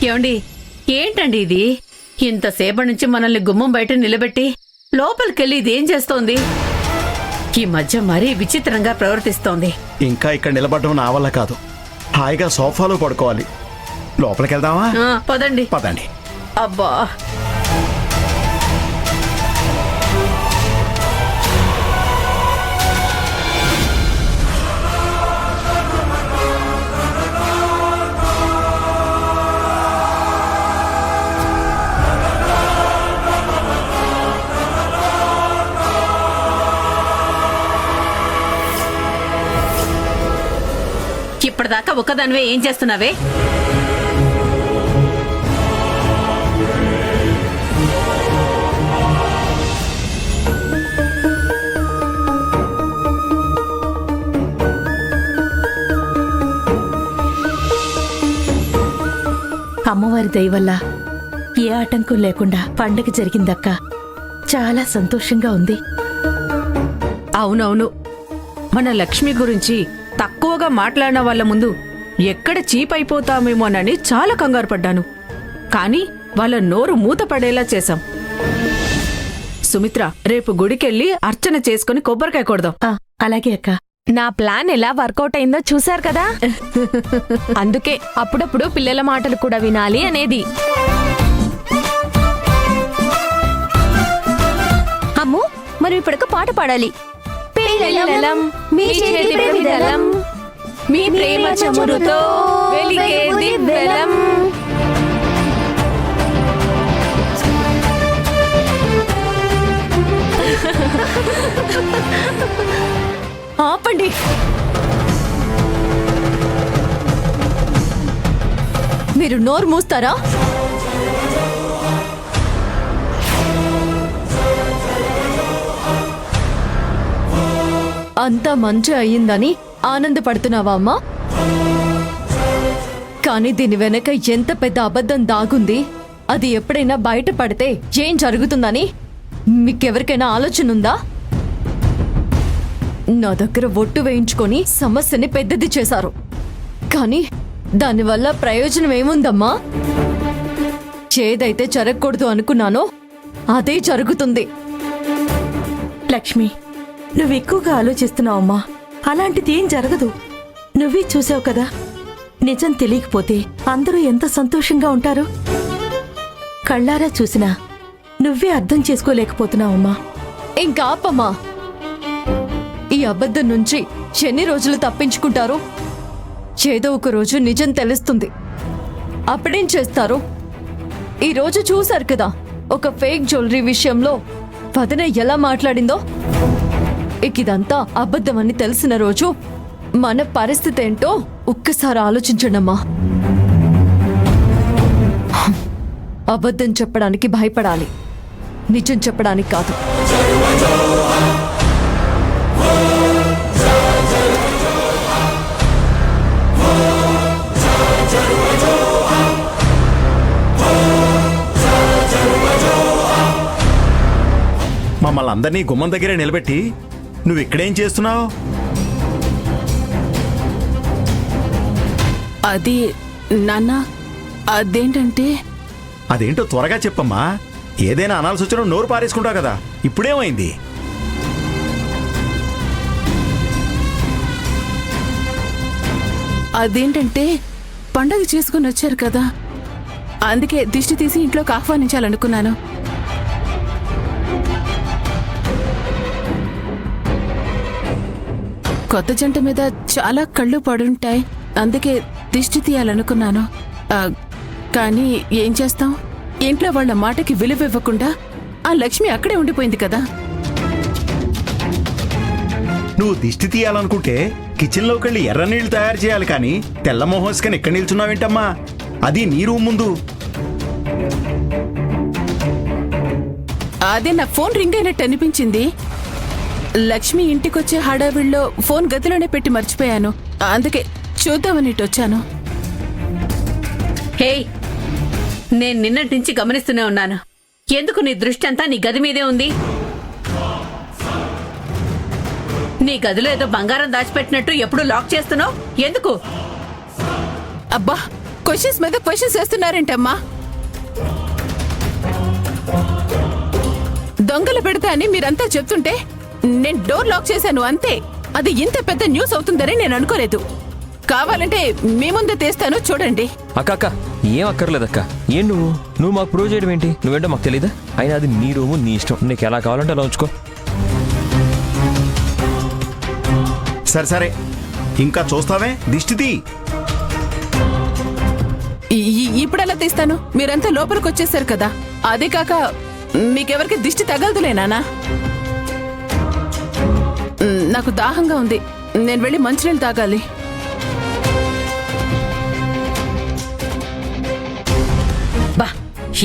ఏమండి, ఏంటండి ఇది? ఇంతసేపటి నుంచి మనల్ని గుమ్మం బయట నిలబెట్టి లోపలికెళ్ళి ఇదేం చేస్తోంది? ఈ మధ్య మరీ విచిత్రంగా ప్రవర్తిస్తోంది. ఇంకా ఇక్కడ నిలబడడం నా వల్ల కాదు. హాయిగా సోఫాలో పడుకోవాలి. లోపలికి వెళ్దామా? పదండి పదండి. అబ్బా, ఇప్పటిదాకా ఒక్కదానివే ఏం చేస్తున్నావే? అమ్మవారి దయ వల్ల ఏ ఆటంకం లేకుండా పండగ జరిగిందక్క. చాలా సంతోషంగా ఉంది. అవునవును, మన లక్ష్మి గురించి తక్కువగా మాట్లాడిన వాళ్ళ ముందు ఎక్కడ చీప్ అయిపోతామేమోనని చాలా కంగారు పడ్డాను. కానీ వాళ్ళ నోరు మూత పడేలా చేశాం. సుమిత్ర, రేపు గుడికెళ్ళి అర్చన చేసుకుని కొబ్బరికాయ కొడదాం. అలాగే అక్క. నా ప్లాన్ ఎలా వర్కౌట్ అయిందో చూశారు కదా. అందుకే అప్పుడప్పుడు పిల్లల మాటలు కూడా వినాలి అనేది. అమ్ము, మనం ఇప్పటిక పాట పాడాలి. పిల్లలం మీ చేతి ప్రమిదలం, మీ ప్రేమ చమురుతో వెలిగే దివ్వెలం. ఆపండి. మీరు నోరు మూస్తారా? అంతా మంచి అయ్యిందని ఆనందపడుతున్నావా అమ్మా? కానీ దీని వెనక ఎంత పెద్ద అబద్ధం దాగుంది, అది ఎప్పుడైనా బయటపడితే ఏం జరుగుతుందని మీకెవరికైనా ఆలోచన ఉందా? నా దగ్గర ఒట్టు వేయించుకొని సమస్యని పెద్దది చేశారు. కానీ దానివల్ల ప్రయోజనం ఏముందమ్మా? ఏదైతే జరగకూడదు అనుకున్నానో అదే జరుగుతుంది. లక్ష్మి, నువ్వు ఎక్కువగా ఆలోచిస్తున్నావమ్మా. అలాంటిది ఏం జరగదు. నువ్వే చూసావు కదా. నిజం తెలియకపోతే అందరూ ఎంత సంతోషంగా ఉంటారు. కళ్ళారా చూసినా నువ్వే అర్థం చేసుకోలేకపోతున్నావమ్మా. ఇంకా ఆపమ్మా. ఈ అబద్ధం నుంచి ఎన్ని రోజులు తప్పించుకుంటారు? ఏదో ఒక రోజు నిజం తెలుస్తుంది. అప్పుడేం చేస్తారు? ఈ రోజు చూశారు కదా, ఒక ఫేక్ జ్యువెలరీ విషయంలో వదిన ఎలా మాట్లాడిందో. ఇదంతా అబద్ధమని తెలిసిన రోజు మన పరిస్థితి ఏంటో ఒక్కసారి ఆలోచించండమ్మా. అబద్ధం చెప్పడానికి భయపడాలి, నిజం చెప్పడానికి కాదు. మమ్మల్ని అందరినీ గుమ్మం దగ్గరే నిలబెట్టి నువ్వు ఇక్కడేం చేస్తున్నావు? అది నాన్న, అదేంటంటే... అదేంటో త్వరగా చెప్పమ్మా. ఏదైనా అనాల్సి వచ్చినా నోరు పారేసుకుంటావు కదా. ఇప్పుడేమైంది? అదేంటంటే పండగ చేసుకుని వచ్చారు కదా, అందుకే దిష్టి తీసి ఇంట్లోకి ఆహ్వానించాలనుకున్నాను. కొత్త జంట మీద చాలా కళ్ళు పడుంటాయి, అందుకే దిష్టి తీయాలనుకున్నాను. కానీ ఏం చేస్తాం, ఇంట్లో వాళ్ళ మాటకి విలువ ఇవ్వకుండా ఆ లక్ష్మి అక్కడే ఉండిపోయింది కదా. నువ్వు దిష్టి తీయాలనుకుంటే కిచెన్లోకి వెళ్ళి ఎర్ర నీళ్లు తయారు చేయాలి, కానీ తెల్ల మోహోస్కని ఎక్కడ నిల్చున్నావేంటమ్మా? అది నీ రూమ్ ముందు. అదే నా ఫోన్ రింగ్ అయినట్టు అనిపించింది. లక్ష్మి ఇంటికొచ్చే హడావిడిలో ఫోన్ గదిలోనే పెట్టి మర్చిపోయాను. అందుకే చూద్దామని ఇటు వచ్చాను. హే, నేను నిన్నటి నుంచి గమనిస్తూనే ఉన్నాను. ఎందుకు నీ దృష్టి అంతా నీ గది మీదే ఉంది? నీ గదిలో ఏదో బంగారం దాచిపెట్టినట్టు ఎప్పుడు లాక్ చేస్తున్నావు? ఎందుకు? అబ్బా, క్వశ్చన్స్ మీద క్వశ్చన్స్ వేస్తున్నారేంటమ్మా? దొంగలు పెడతా అని మీరంతా చెప్తుంటే నేను డోర్ లాక్ చేశాను అంతే. అది ఇంత పెద్ద న్యూస్ అవుతుందని నేను అనుకోలేదు. కావాలంటే మీ ముందే తీస్తాను, చూడండి. అక్క ఏం అక్కర్లేదక్క. ఏం నువ్వు మాకు ప్రూవ్ చేయడం ఏంటి? నువ్వేంటో మాకు తెలీదా? అయినా అది నీ రూము, నీ ఇష్టం. నీకు ఎలా కావాలంటే అలా ఉంచుకో. సరే సరే, ఇంకా చూస్తావే, దిష్టి తీ. ఇప్పుడెలా తీస్తాను? మీరంతా లోపలికి వచ్చేసారు కదా. అదే కాక మీకెవరికి దిష్టి తగలదులేనా? నాకు దాహంగా ఉంది, నేను వెళ్ళి మంచినీళ్ళు తాగాలి. బా,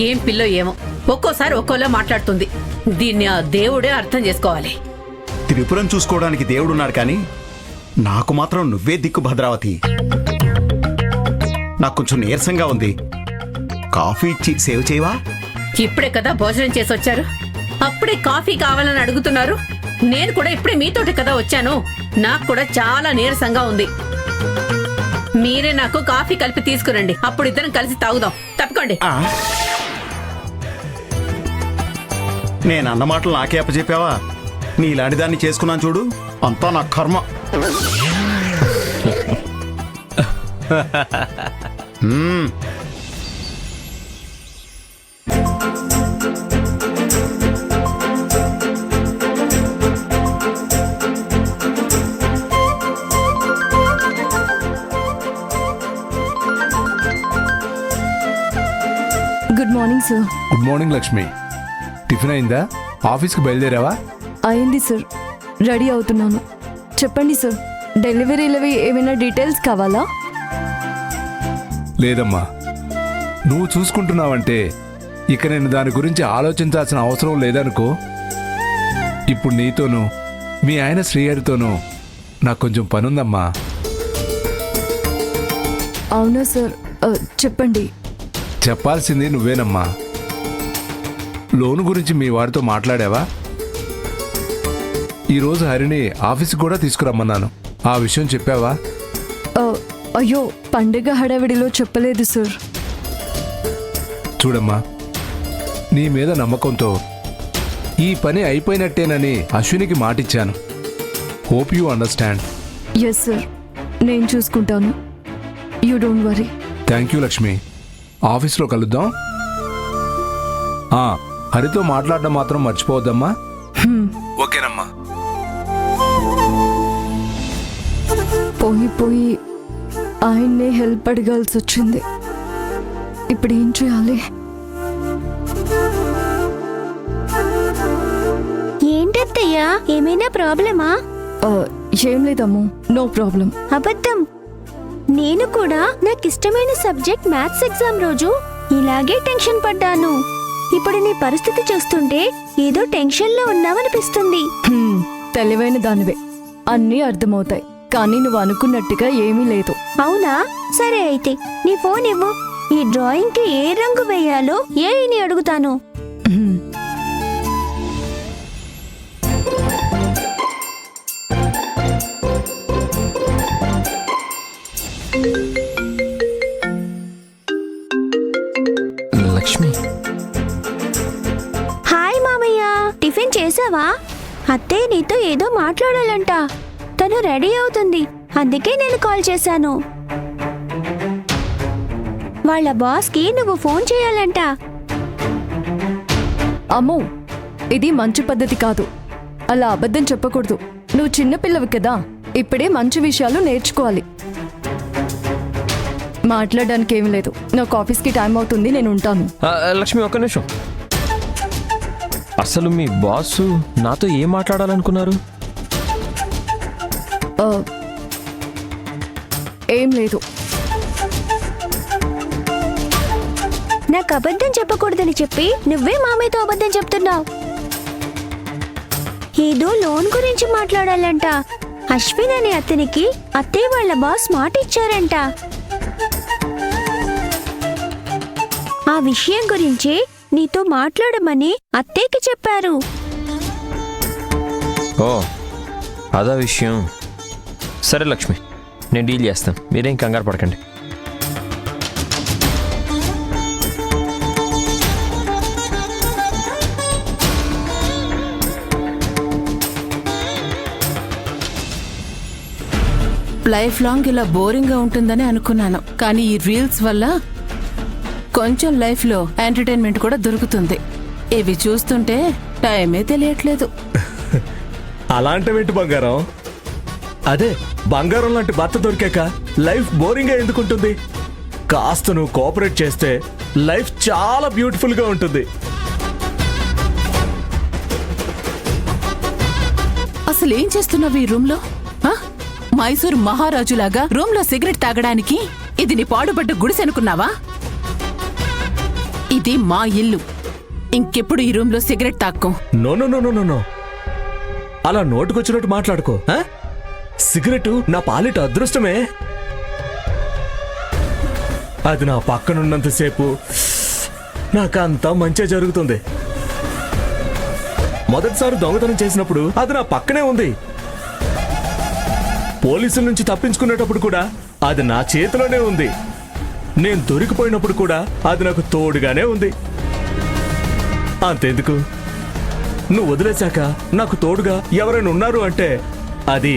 ఏం పిల్లో ఏమో, ఒక్కోసారి ఒక్కోలా మాట్లాడుతుంది. దీన్ని ఆ దేవుడే అర్థం చేసుకోవాలి. త్రిపురం చూసుకోవడానికి దేవుడున్నాడు కానీ నాకు మాత్రం నువ్వే దిక్కు భద్రావతి. నాకు కొంచెం నీరసంగా ఉంది, కాఫీ ఇచ్చి సేవ్ చేయవా? ఇప్పుడే కదా భోజనం చేసి వచ్చారు, అప్పుడే కాఫీ కావాలని అడుగుతున్నారు. నేను కూడా ఇప్పుడే మీతోటి కదా వచ్చాను. నాకు కూడా చాలా నీరసంగా ఉంది. మీరే నాకు కాఫీ కలిపి తీసుకురండి, అప్పుడు ఇద్దరం కలిసి తాగుదాం. తప్పుకోండి. ఆ? నేను అన్న మాటలు నాకే అప్పచెప్పావా? నీలాంటి దాన్ని చేసుకున్నాను చూడు, అంతా నా కర్మ. Good morning sir. Good morning Lakshmi. Tiffin అయిందా? ఆఫీస్కి బయలుదేరావా? అయింది సార్, రెడీ అవుతున్నాను. చెప్పండి సార్, డెలివరీలవి ఏమైనా డీటెయిల్స్ కావాలా? లేదమ్మా, నువ్వు చూసుకుంటున్నావంటే ఇక నేను దాని గురించి ఆలోచించాల్సిన అవసరం లేదనుకో. ఇప్పుడు నీతోనూ మీ ఆయన శ్రీహరితోనూ నాకు కొంచెం పనుందమ్మా. అవునా సార్, చెప్పండి. చెప్పాల్సింది నువ్వేనమ్మా. లోను గురించి మీ వాడితో మాట్లాడావా? ఈరోజు హరిని ఆఫీస్కి కూడా తీసుకురమ్మన్నాను, ఆ విషయం చెప్పావా? అయ్యో, పండుగ హడావిడిలో చెప్పలేదు సార్. చూడమ్మా, నీ మీద నమ్మకంతో ఈ పని అయిపోయినట్టేనని అశ్వినికి మాటిచ్చాను. Hope you understand. Yes sir, నేను చూసుకుంటాను. You don't worry. Thank you Lakshmi. ఆఫీస్లో కలుద్దాం. హరితో మాట్లాడడం మాత్రం మర్చిపోవద్దమ్మా. ఓకేనమ్మా. పోయి ఆయన్నే హెల్ప్ అడగాల్సి వచ్చింది. ఇప్పుడు ఏం చేయాలి? ఏంటత్తయ్యా, ఏమైనా ప్రాబ్లమా? ఏం లేదమ్మో, నో ప్రాబ్లం. అబద్ధం. నేను కూడా నాకిష్టమైన సబ్జెక్ట్ మ్యాథ్స్ ఎగ్జామ్ రోజు ఇలాగే టెన్షన్ పడ్డాను. ఇప్పుడు నీ పరిస్థితి చూస్తుంటే ఏదో టెన్షన్లో ఉన్నావనిపిస్తుంది. తెలివైన దానివే, అన్నీ అర్థమవుతాయి. కానీ నువ్వు అనుకున్నట్టుగా ఏమీ లేదు. అవునా? సరే అయితే నీ ఫోన్ ఇవ్వు. ఈ డ్రాయింగ్ కి ఏ రంగు వేయాలో ఏని అడుగుతాను. లక్ష్మి, హాయ్ మామయ్య, టిఫిన్ చేసావా? అత్తయ్య నీతో ఏదో మాట్లాడాలంట. తను రెడీ అవుతుంది, అందుకే నేను కాల్ చేశాను. వాళ్ళ బాస్కి నువ్వు ఫోన్ చేయాలంట. అమ్మో, ఇది మంచి పద్ధతి కాదు. అలా అబద్ధం చెప్పకూడదు. నువ్వు చిన్నపిల్లవి కదా, ఇప్పుడే మంచి విషయాలు నేర్చుకోవాలి. మాట్లాడడానికి ఏమీ లేదు. నాకు ఆఫీస్కి టైం అవుతుంది, నేను ఉంటాను. లక్ష్మి ఒక్క నిమిషం. అసలు మీ బాస్ నాతో ఏం మాట్లాడాలనుకున్నారు? ఏం లేదు. నాకు అబద్ధం చెప్పకూడదని చెప్పి నువ్వే మామయ్యతో అబద్ధం చెప్తున్నావు. ఏదో లోన్ గురించి మాట్లాడాలంట. అశ్విన్ అనే అతనికి అత్తయ్య వాళ్ళ బాస్ మాట ఇచ్చారంట. ఆ విషయం గురించి నీతో మాట్లాడమని అత్తయ్యకి చెప్పారు. ఓ అదా విషయం. సరే లక్ష్మి, నేను డీల్ చేస్తాను, మీరేం కంగారు పడకండి. లైఫ్ లాంగ్ ఇలా బోరింగ్గా ఉంటుందని అనుకున్నాను, కానీ ఈ రీల్స్ వల్ల కొంచెం లైఫ్లో ఎంటర్టైన్మెంట్ కూడా దొరుకుతుంది. ఇవి చూస్తుంటే టైమే తెలియట్లేదు. అలాంటివేంటి బంగారం? అదే బంగారం లాంటి భర్త దొరికాక లైఫ్ బోరింగ్ గా ఎందుకుంటుంది? కాస్త నువ్వు కోఆపరేట్ చేస్తే లైఫ్ చాలా బ్యూటిఫుల్ గా ఉంటుంది. అసలు ఏం చేస్తున్నావు ఈ రూమ్ లో? మైసూర్ మహారాజులాగా రూమ్ లో సిగరెట్ తాగడానికి ఇది నీ పాడుబడ్డ గుడిసె అనుకున్నావా? ఇది మా ఇల్లు. ఇంకెప్పుడు ఈ రూమ్ లో సిగరెట్ తాక్కో. No no no no no, అలా నోటుకొచ్చినట్టు మాట్లాడుకో. సిగరెట్ నా పాలిట అదృష్టమే. అది నా పక్కనున్నంతసేపు నాకంతా మంచిగా జరుగుతుంది. మొదటిసారి దొంగతనం చేసినప్పుడు అది నా పక్కనే ఉంది. పోలీసుల నుంచి తప్పించుకునేటప్పుడు కూడా అది నా చేతిలోనే ఉంది. నేను దొరికిపోయినప్పుడు కూడా అది నాకు తోడుగానే ఉంది. అంతెందుకు, నువ్వు వదిలేశాక నాకు తోడుగా ఎవరైనా ఉన్నారు అంటే అది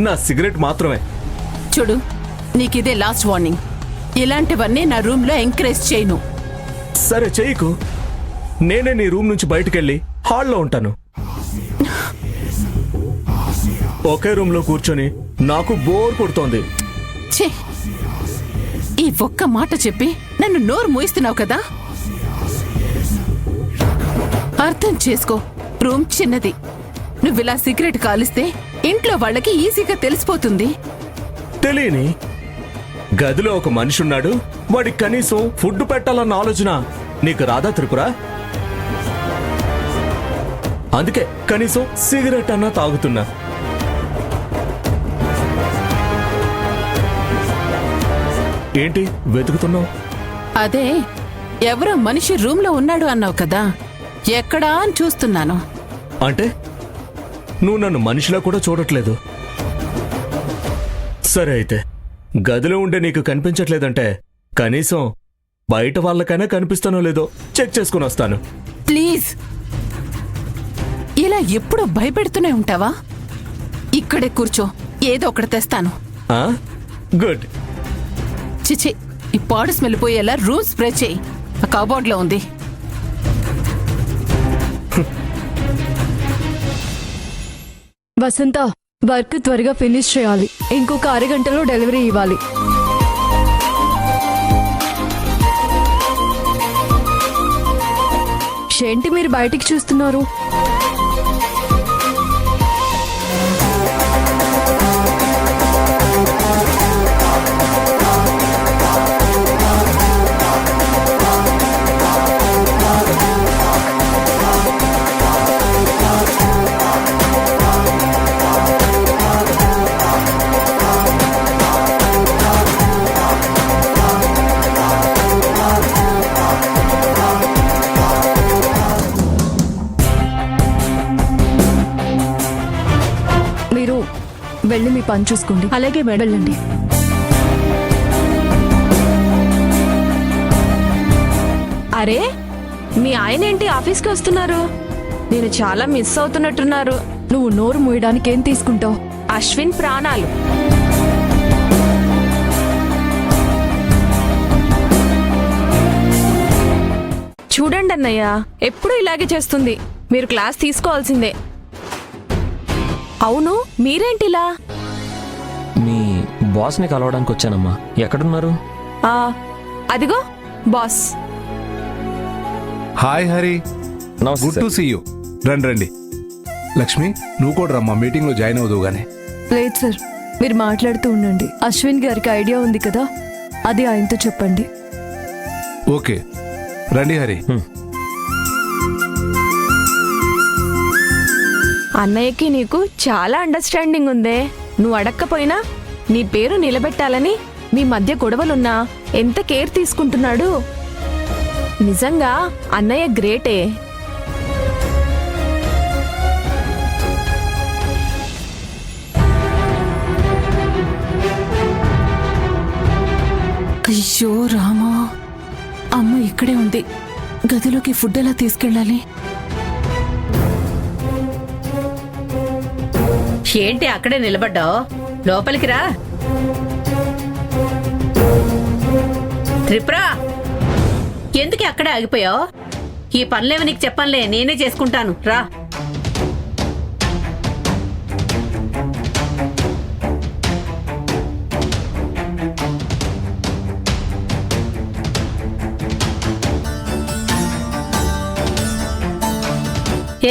నా సిగరెట్ మాత్రమే. చూడు, నీకిదే లాస్ట్ వార్నింగ్. ఇలాంటివన్నీ నా రూమ్ లో ఎంకరేజ్ చేయను. సరే చెయ్యకు, నేనే నీ రూమ్ నుంచి బయటకెళ్ళి హాల్లో ఉంటాను. ఒకే రూమ్ లో కూర్చొని నాకు బోర్ కొడుతోంది. ఛే, ఈ ఒక్క మాట చెప్పి నన్ను నోరు మూయిస్తున్నావు కదా. అర్థం చేసుకో, రూమ్ చిన్నది. నువ్విలా సిగరెట్ కాలిస్తే ఇంట్లో వాళ్ళకి ఈజీగా తెలిసిపోతుంది. తెలియని గదిలో ఒక మనిషి ఉన్నాడు, వాడికి కనీసం ఫుడ్ పెట్టాలన్న ఆలోచన నీకు రాదా త్రిపుర? అందుకే కనీసం సిగరెట్ అన్నా తాగుతున్నా. ఏంటి వెతుకుతున్నావు? అదే, ఎవరో మనిషి రూమ్ లో ఉన్నాడు అన్నావు కదా, ఎక్కడా అని చూస్తున్నాను. అంటే నువ్వు నన్ను మనిషిలా కూడా చూడట్లేదు. సరే అయితే, గదిలో ఉండే నీకు కనిపించట్లేదంటే కనీసం బయట వాళ్ళకైనా కనిపిస్తానో లేదో చెక్ చేసుకుని వస్తాను. ప్లీజ్, ఇలా ఎప్పుడూ భయపెడుతూనే ఉంటావా? ఇక్కడే కూర్చో, ఏదో ఒకటి తెస్తాను. గుడ్. చిచి, ఈ పాడు స్మెల్ పోయేలా రూమ్ స్ప్రే చేయి. ఆ కబోర్డ్ లో ఉంది. వసంత, వర్క్ త్వరగా ఫినిష్ చేయాలి. ఇంకొక అరగంటలో డెలివరీ ఇవ్వాలి. ఏంటి మీరు బయటికి చూస్తున్నారు? వెళ్ళి మీ పని చూసుకోండి. అలాగే వెళ్ళండి. అరే, మీ ఆయన ఏంటి ఆఫీస్కి వస్తున్నారు? నేను చాలా మిస్ అవుతున్నట్టున్నారు. నువ్వు నోరు మూయడానికి ఏం తీసుకుంటావు? అశ్విన్ ప్రాణాలు. చూడండి అన్నయ్య, ఎప్పుడూ ఇలాగే చేస్తుంది. మీరు క్లాస్ తీసుకోవాల్సిందే. అవును, మీరేంటిలా? మీ బాస్ని కలవడానికి వచ్చానమ్మా. ఎక్కడున్నారు? అదిగో బాస్. హాయ్ హరి, నమస్తే గుడ్ టు సీ యూ. రండి రండి. లక్ష్మి, నువ్వు కూడా రమ్మా, మీటింగ్లో జాయిన్ అవుదువు గానే. లేదు సార్, మీరు మాట్లాడుతూ ఉండండి. అశ్విన్ గారికి ఐడియా ఉంది కదా, అది ఆయనతో చెప్పండి. ఓకే, రండి హరి. అన్నయ్యకి నీకు చాలా అండర్స్టాండింగ్ ఉందే. నువ్వు అడక్కపోయినా నీ పేరు నిలబెట్టాలని మీ మధ్య గొడవలున్నా ఎంత కేర్ తీసుకుంటున్నాడు. నిజంగా అన్నయ్య గ్రేటే. అయ్యో రామా, అమ్మ ఇక్కడే ఉంది. గదిలోకి ఫుడ్ ఎలా తీసుకెళ్ళాలి? ఏంటి అక్కడే నిలబడ్డావు? లోపలికి రా. త్రిపుర, ఎందుకు అక్కడే ఆగిపోయావు? ఈ పనులేమో నీకు చెప్పనులే, నేనే చేసుకుంటాను. రా.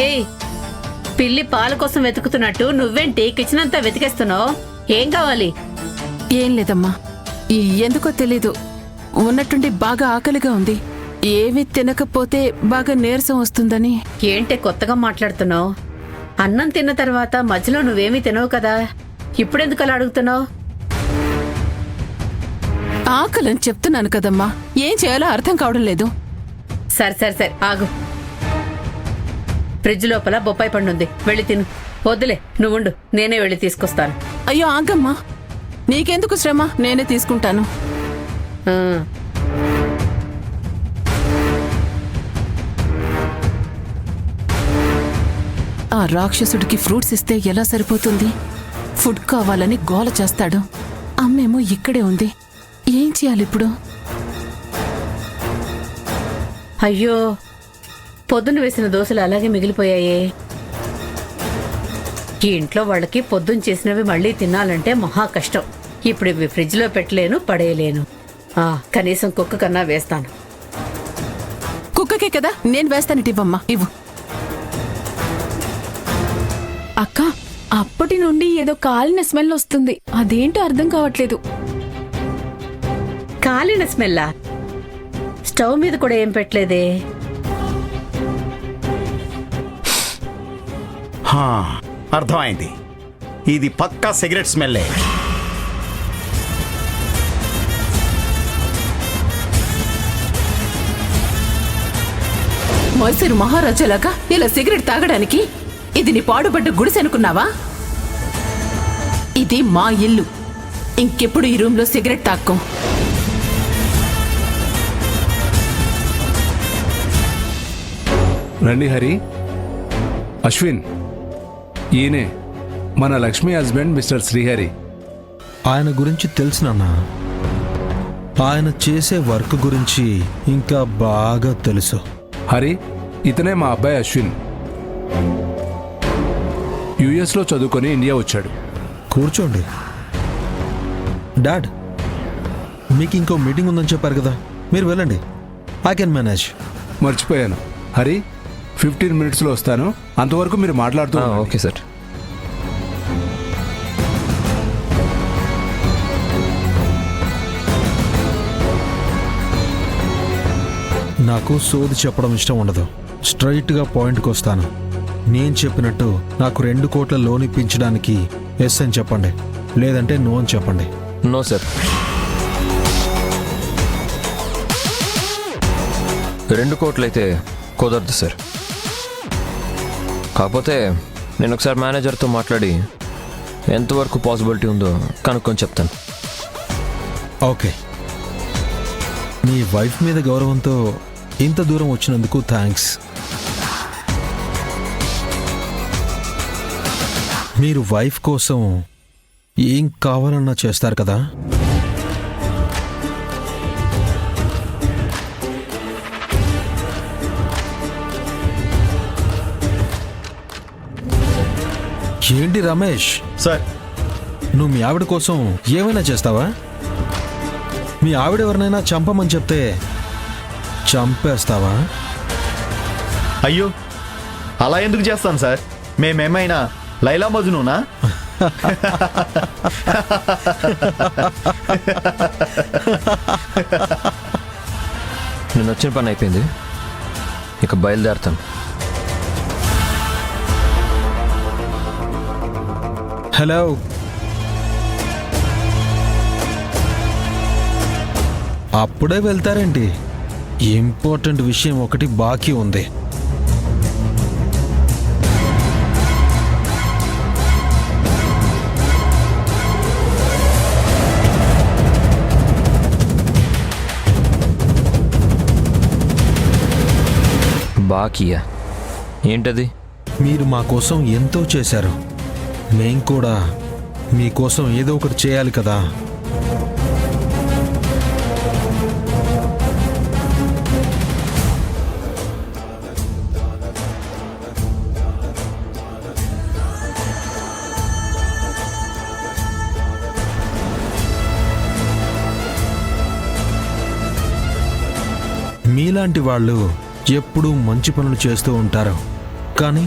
ఏయ్, పిల్లి పాల కోసం వెతుకుతున్నట్టు నువ్వేంటి కిచెన్ అంతా వెతికేస్తున్నావు? ఏం కావాలి? ఏం లేదమ్మా, ఎందుకో తెలీదు, ఉన్నట్టుండి బాగా ఆకలిగా ఉంది. ఏమీ తినకపోతే బాగా నీరసం వస్తుందని. ఏంటి కొత్తగా మాట్లాడుతున్నావు? అన్నం తిన్న తర్వాత మధ్యలో నువ్వేమీ తినవు కదా, ఇప్పుడెందుకు అలా అడుగుతున్నావు? ఆకలని చెప్తున్నాను కదమ్మా, ఏం చేయాలో అర్థం కావడం లేదు. సరే సరే సరే ఆగు. ఫ్రిడ్జ్ లోపల బొప్పాయి పండు ఉంది, వెళ్ళి తిను. వద్దులే, నువ్వుండు, నేనే వెళ్ళి తీసుకొస్తాను. అయ్యో ఆగమ్మా, నీకెందుకు శ్రమ, నేనే తీసుకుంటాను. ఆ. ఆ రాక్షసుడికి ఫ్రూట్స్ ఇస్తే ఎలా సరిపోతుంది? ఫుడ్ కావాలని గోల చేస్తాడు. అమ్మేమో ఇక్కడే ఉంది, ఏం చేయాలి ఇప్పుడు? అయ్యో, పొద్దున్న వేసిన దోశలు అలాగే మిగిలిపోయాయే. ఈ ఇంట్లో వాళ్ళకి పొద్దున్న చేసినవి మళ్ళీ తినాలంటే మహా కష్టం. ఇప్పుడు ఇవి ఫ్రిడ్జ్ లో పెట్టలేను, పడేయలేను. కనీసం కుక్క కన్నా వేస్తాను. కుక్కకే కదా, నేను వేస్తానిటివ్వమ్మా, ఇవ్వు. అక్క, అప్పటి నుండి ఏదో కాలిన స్మెల్ వస్తుంది, అదేంటో అర్థం కావట్లేదు. కాలిన స్మెల్లా? స్టవ్ మీద కూడా ఏం పెట్టలేదే. అర్థమైంది, ఇది పక్కా సిగరెట్ స్మెల్లే. మైసూరు మహారాజాలాగా ఇలా సిగరెట్ తాగడానికి ఇది నీ పాడుపడ్డ గుడిసె అనుకున్నావా? ఇది మా ఇల్లు, ఇంకెప్పుడు ఈ రూమ్ లో సిగరెట్ తాక్కం. రండి హరి, అశ్విన్, ఈయనే మన లక్ష్మి హస్బెండ్ మిస్టర్ శ్రీహరి. ఆయన గురించి తెలుసు నాన్న, ఆయన చేసే వర్క్ గురించి ఇంకా బాగా తెలుసు. హరి, ఇతనే మా అబ్బాయి అశ్విన్. యుఎస్లో చదువుకొని ఇండియా వచ్చాడు. కూర్చోండి. డాడ్, మీకు ఇంకో మీటింగ్ ఉందని చెప్పారు కదా, మీరు వెళ్ళండి, ఐ కెన్ మేనేజ్. మర్చిపోయాను హరి, 15 minutesలో వస్తాను, అంతవరకు మీరు మాట్లాడుతూ ఉండండి. Okay sir. నాకు సోది చెప్పడం ఇష్టం ఉండదు, స్ట్రైట్గా పాయింట్కి వస్తాను. నేను చెప్పినట్టు నాకు 2 కోట్ల లోన్ ఇప్పించడానికి ఎస్ అని చెప్పండి, లేదంటే నో అని చెప్పండి. No sir. 2 కోట్లయితే కుదరదు సార్. కాకపోతే నేను ఒకసారి మేనేజర్తో మాట్లాడి ఎంతవరకు పాసిబిలిటీ ఉందో కనుక్కొని చెప్తాను. ఓకే, మీ వైఫ్ మీద గౌరవంతో ఇంత దూరం వచ్చినందుకు థ్యాంక్స్. మీరు వైఫ్ కోసం ఏం కావాలన్నా చేస్తారు కదా. ఏంటి రమేష్ సార్, నువ్వు మీ ఆవిడ కోసం ఏమైనా చేస్తావా? మీ ఆవిడ ఎవరినైనా చంపమని చెప్తే చంపేస్తావా? అయ్యో, అలా ఎందుకు చేస్తాను సార్? మేమేమైనా లైలా మజ్నూనా? నేను వచ్చిన పని అయిపోయింది, ఇక బయలుదేరుతాను. హలో, అప్పుడే వెళ్తారేంటి? ఇంపార్టెంట్ విషయం ఒకటి బాకీ ఉంది. బాకీయా? ఏంటది? మీరు మా కోసం ఎంతో చేశారు. మేం కూడా మీకోసం ఏదో ఒకటి చేయాలి కదా. మీలాంటి వాళ్ళు ఎప్పుడూ మంచి పనులు చేస్తూ ఉంటారు, కానీ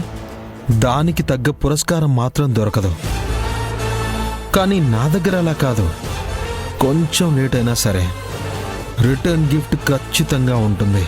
దానికి తగ్గ పురస్కారం మాత్రం దొరకదు. కానీ నా దగ్గర అలా కాదు. కొంచెం లేట్ అయినా సరే రిటర్న్ గిఫ్ట్ ఖచ్చితంగా ఉంటుంది.